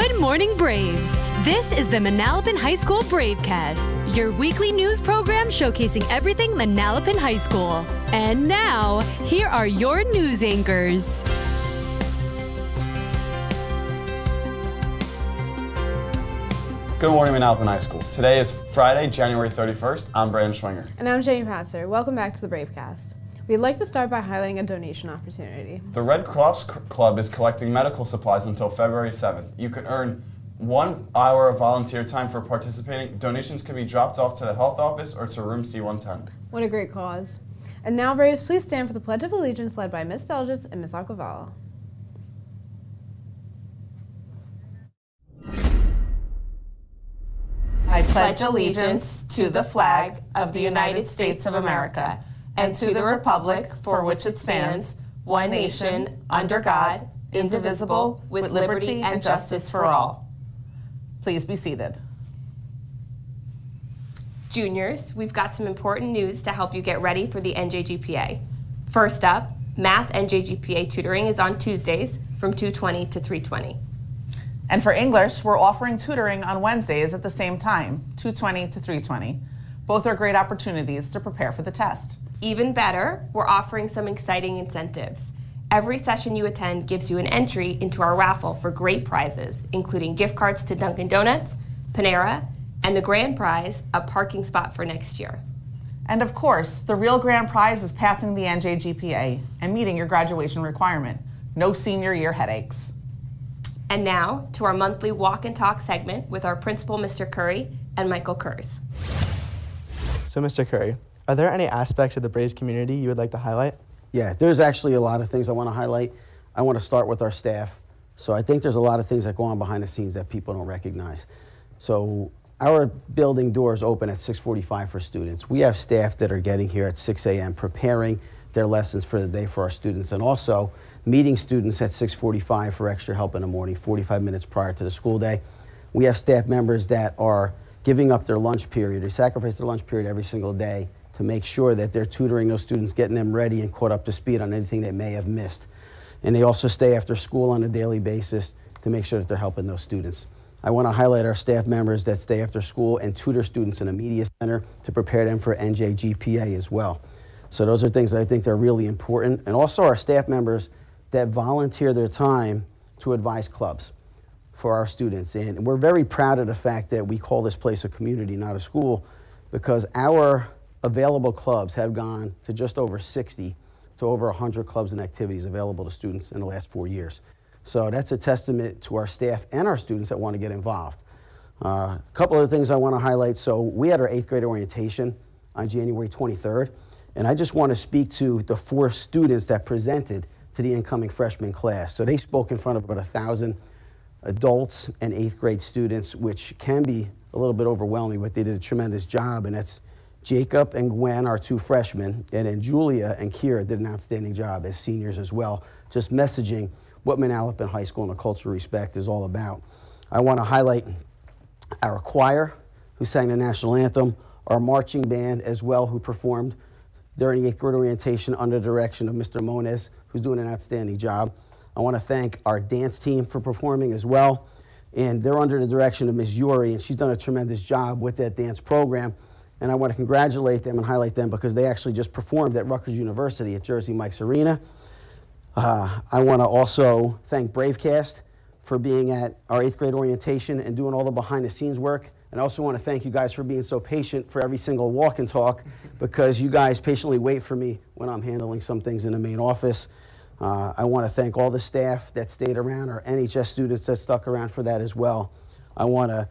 Good morning, Braves. This is the Manalapan High School Bravecast, your weekly news program showcasing everything Manalapan High School. And now, here are your news anchors. Good morning, Manalapan High School. Today is Friday, January 31st. I'm Brandon Schwinger. And I'm Jamie Patzer. Welcome back to the Bravecast. We'd like to start by highlighting a donation opportunity. The Red Cross Club is collecting medical supplies until February 7th. You can earn 1 hour of volunteer time for participating. Donations can be dropped off to the health office or to room C110. What a great cause. And now, Braves, please stand for the Pledge of Allegiance led by Ms. Delgis and Ms. Aquavala. I pledge allegiance to the flag of the United States of America and to the republic for which it stands, one nation, under God, indivisible, with liberty and justice for all. Please be seated. Juniors, we've got some important news to help you get ready for the NJGPA. First up, Math NJGPA tutoring is on Tuesdays from 2:20 to 3:20. And for English, we're offering tutoring on Wednesdays at the same time, 2:20 to 3:20. Both are great opportunities to prepare for the test. Even better, we're offering some exciting incentives. Every session you attend gives you an entry into our raffle for great prizes, including gift cards to Dunkin' Donuts, Panera, and the grand prize, a parking spot for next year. And of course, the real grand prize is passing the NJGPA and meeting your graduation requirement. No senior year headaches. And now to our monthly walk and talk segment with our principal, Mr. Curry, and Michael Kurz. So, Mr. Curry, are there any aspects of the Braves community you would like to highlight? Yeah, there's actually a lot of things I want to highlight. I want to start with our staff. So I think there's a lot of things that go on behind the scenes that people don't recognize. So our building doors open at 6:45 for students. We have staff that are getting here at 6 a.m. preparing their lessons for the day for our students, and also meeting students at 6:45 for extra help in the morning, 45 minutes prior to the school day. We have staff members that are giving up their lunch period. They sacrifice their lunch period every single day to make sure that they're tutoring those students, getting them ready and caught up to speed on anything they may have missed. And they also stay after school on a daily basis to make sure that they're helping those students. I want to highlight our staff members that stay after school and tutor students in a media center to prepare them for NJGPA as well. So those are things that I think are really important. And also our staff members that volunteer their time to advise clubs for our students. And we're very proud of the fact that we call this place a community, not a school, because our available clubs have gone to just over 60 to over 100 clubs and activities available to students in the last 4 years. So that's a testament to our staff and our students that want to get involved. A couple of things I want to highlight. So we had our 8th grade orientation on January 23rd, and I just want to speak to the 4 students that presented to the incoming freshman class. So they spoke in front of about 1,000 adults and 8th grade students, which can be a little bit overwhelming, but they did a tremendous job, and that's Jacob and Gwen, our 2 freshmen, and then Julia and Kira did an outstanding job as seniors as well, just messaging what Manalapan High School and a culture of respect is all about. I want to highlight our choir, who sang the national anthem, our marching band as well, who performed during the 8th grade orientation under the direction of Mr. Moniz, who's doing an outstanding job. I want to thank our dance team for performing as well, and they're under the direction of Ms. Yuri, and she's done a tremendous job with that dance program. And I want to congratulate them and highlight them because they actually just performed at Rutgers University at Jersey Mike's Arena. I want to also thank Bravecast for being at our 8th grade orientation and doing all the behind the scenes work. And I also want to thank you guys for being so patient for every single walk and talk, because you guys patiently wait for me when I'm handling some things in the main office. I want to thank all the staff that stayed around, our NHS students that stuck around for that as well. I want to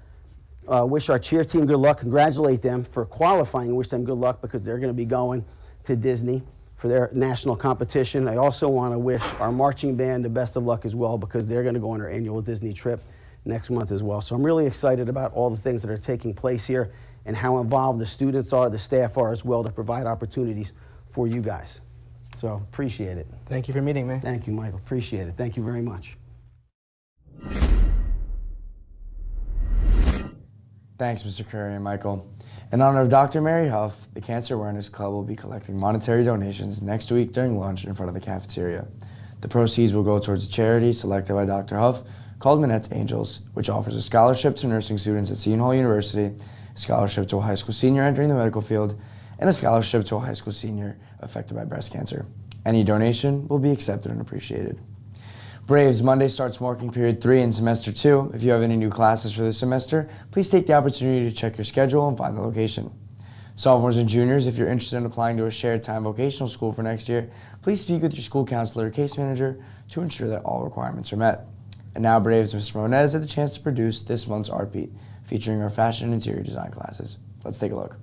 wish our cheer team good luck, congratulate them for qualifying, and wish them good luck because they're going to be going to Disney for their national competition. I also want to wish our marching band the best of luck as well because they're going to go on their annual Disney trip next month as well. So I'm really excited about all the things that are taking place here and how involved the students are, the staff are as well, to provide opportunities for you guys. So appreciate it. Thank you for meeting me. Thank you, Michael. Appreciate it. Thank you very much. Thanks, Mr. Curry and Michael. In honor of Dr. Mary Huff, the Cancer Awareness Club will be collecting monetary donations next week during lunch in front of the cafeteria. The proceeds will go towards a charity selected by Dr. Huff called Manette's Angels, which offers a scholarship to nursing students at Seton Hall University, a scholarship to a high school senior entering the medical field, and a scholarship to a high school senior affected by breast cancer. Any donation will be accepted and appreciated. Braves, Monday starts marking period 3 in semester 2. If you have any new classes for this semester, please take the opportunity to check your schedule and find the location. Sophomores and juniors, if you're interested in applying to a shared time vocational school for next year, please speak with your school counselor or case manager to ensure that all requirements are met. And now Braves, Mr. Monette has had the chance to produce this month's Art Beat, featuring our fashion and interior design classes. Let's take a look.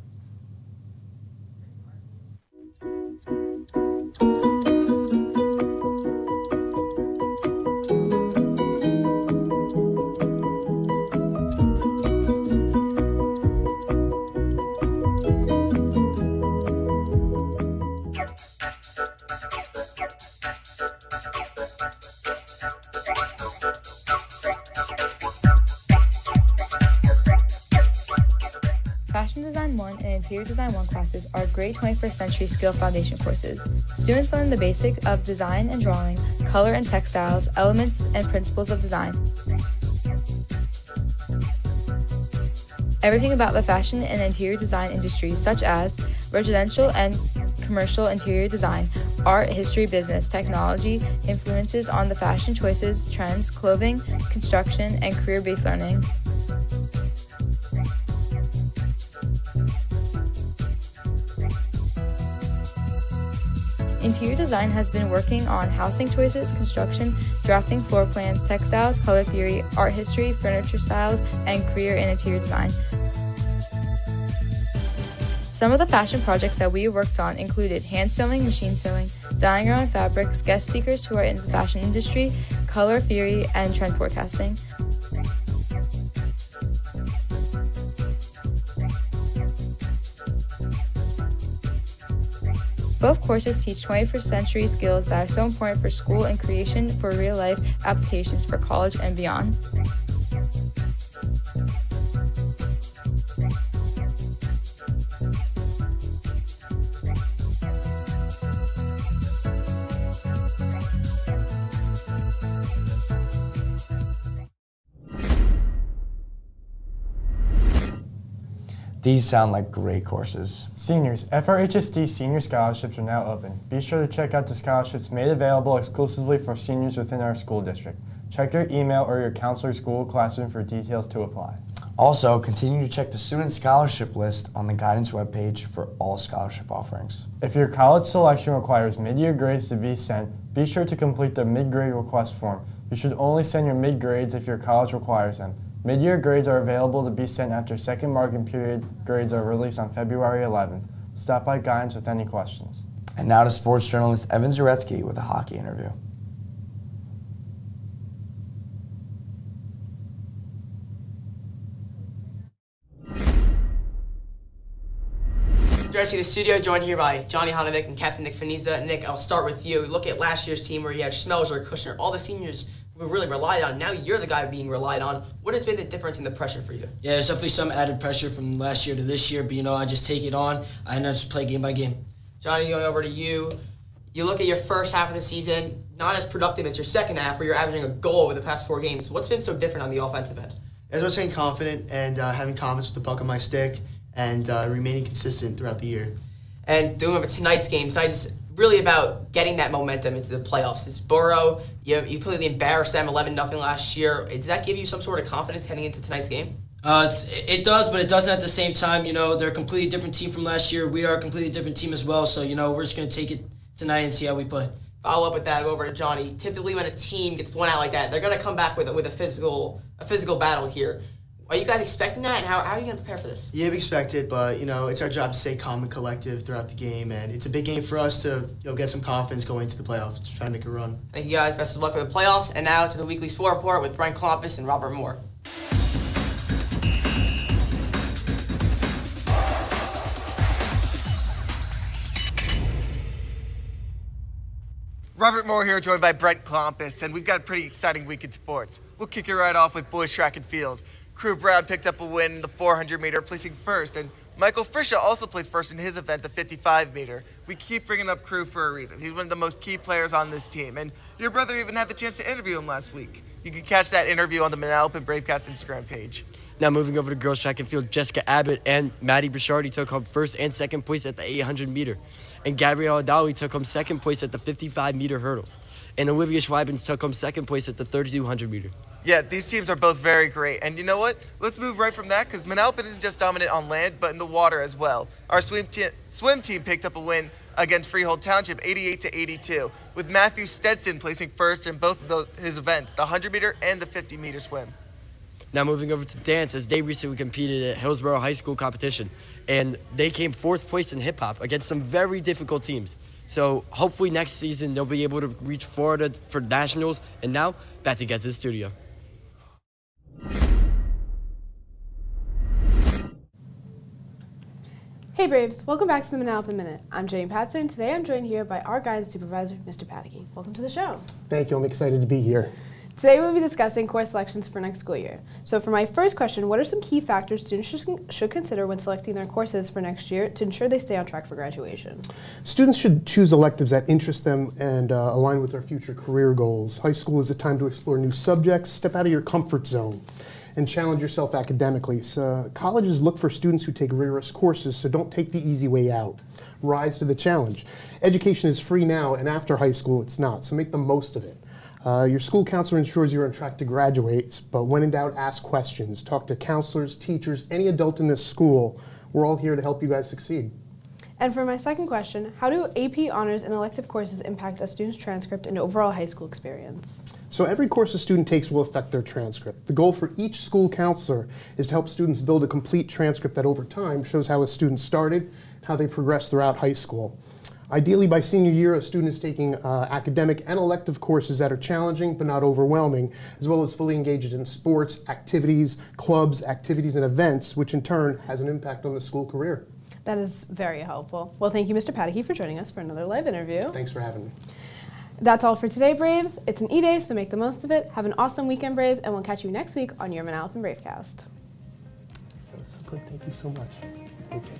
Fashion Design 1 and Interior Design 1 classes are great 21st century skill foundation courses. Students learn the basic of design and drawing, color and textiles, elements and principles of design. Everything about the fashion and interior design industries, such as residential and commercial interior design, art, history, business, technology, influences on the fashion choices, trends, clothing, construction, and career-based learning. Interior design has been working on housing choices, construction, drafting floor plans, textiles, color theory, art history, furniture styles, and career in interior design. Some of the fashion projects that we worked on included hand sewing, machine sewing, dyeing our own fabrics, guest speakers who are in the fashion industry, color theory, and trend forecasting. Both courses teach 21st century skills that are so important for school and creation for real-life applications for college and beyond. These sound like great courses. Seniors, FRHSD senior scholarships are now open. Be sure to check out the scholarships made available exclusively for seniors within our school district. Check your email or your counselor's Google Classroom for details to apply. Also, continue to check the student scholarship list on the guidance webpage for all scholarship offerings. If your college selection requires mid-year grades to be sent, be sure to complete the mid-grade request form. You should only send your mid-grades if your college requires them. Mid-year grades are available to be sent after second marking period grades are released on February 11th. Stop by guidance with any questions. And now to sports journalist Evan Zaretsky with a hockey interview. Zaretsky, the studio, joined here by Johnny Hanovic and Captain Nick Feniza. Nick, I'll start with you. Look at last year's team where you had Schmelzer, Kushner, all the seniors we really relied on. Now you're the guy being relied on. What has been the difference in the pressure for you? Yeah, there's definitely some added pressure from last year to this year, but I just take it on and I just play game by game. Johnny, going over to you. You look at your first half of the season, not as productive as your second half, where you're averaging a goal over the past 4 games. What's been so different on the offensive end? As I was staying confident and having confidence with the buck on my stick and remaining consistent throughout the year. And doing over tonight's game, tonight's really about getting that momentum into the playoffs. It's Borough. You completely embarrassed them 11-0 last year. Does that give you some sort of confidence heading into tonight's game? It does, but it doesn't at the same time. They're a completely different team from last year. We are a completely different team as well. So, we're just going to take it tonight and see how we play. Follow up with that, go over to Johnny. Typically when a team gets blown out like that, they're going to come back with a physical battle here. Are you guys expecting that, and how are you going to prepare for this? Yeah, we expect it, but it's our job to stay calm and collective throughout the game, and it's a big game for us to get some confidence going into the playoffs, just try to make a run. Thank you guys. Best of luck for the playoffs. And now to the weekly sport report with Brent Klompus and Robert Moore. Robert Moore here, joined by Brent Klompus, and we've got a pretty exciting week in sports. We'll kick it right off with boys track and field. Crew Brown picked up a win in the 400-meter, placing first, and Michael Frisha also placed first in his event, the 55 meter. We keep bringing up Crew for a reason. He's one of the most key players on this team, and your brother even had the chance to interview him last week. You can catch that interview on the Manalapan Bravecast Instagram page. Now moving over to girls track and field, Jessica Abbott and Maddie Bishardi took home first and second place at the 800 meter. And Gabrielle Adali took home second place at the 55 meter hurdles. And Olivia Schweibens took home second place at the 3200 meter. Yeah, these teams are both very great. And you know what? Let's move right from that, because Manalapan isn't just dominant on land, but in the water as well. Our swim team picked up a win against Freehold Township, 88-82, with Matthew Stetson placing first in both of his events, the 100 meter and the 50 meter swim. Now moving over to dance, as they recently competed at Hillsborough High School competition, and they came fourth place in hip hop against some very difficult teams. So hopefully next season they'll be able to reach Florida for nationals. And now back to guys in the studio. Hey Braves, welcome back to the Manalapan Minute. I'm Jane Patzer, and today I'm joined here by our guidance supervisor, Mr. Pataky. Welcome to the show. Thank you, I'm excited to be here. Today we'll be discussing course selections for next school year. So for my first question, what are some key factors students should consider when selecting their courses for next year to ensure they stay on track for graduation? Students should choose electives that interest them and align with their future career goals. High school is a time to explore new subjects, step out of your comfort zone, and challenge yourself academically. So colleges look for students who take rigorous courses, so don't take the easy way out. Rise to the challenge. Education is free now, and after high school it's not, so make the most of it. Your school counselor ensures you're on track to graduate, but when in doubt, ask questions. Talk to counselors, teachers, any adult in this school. We're all here to help you guys succeed. And for my second question, how do AP honors and elective courses impact a student's transcript and overall high school experience? So every course a student takes will affect their transcript. The goal for each school counselor is to help students build a complete transcript that over time shows how a student started, how they progressed throughout high school. Ideally, by senior year, a student is taking academic and elective courses that are challenging but not overwhelming, as well as fully engaged in sports, activities, clubs, activities, and events, which in turn has an impact on the school career. That is very helpful. Well, thank you, Mr. Pataky, for joining us for another live interview. Thanks for having me. That's all for today, Braves. It's an E-Day, so make the most of it. Have an awesome weekend, Braves, and we'll catch you next week on your Manalapan Bravecast. That was so good. Thank you so much. Okay.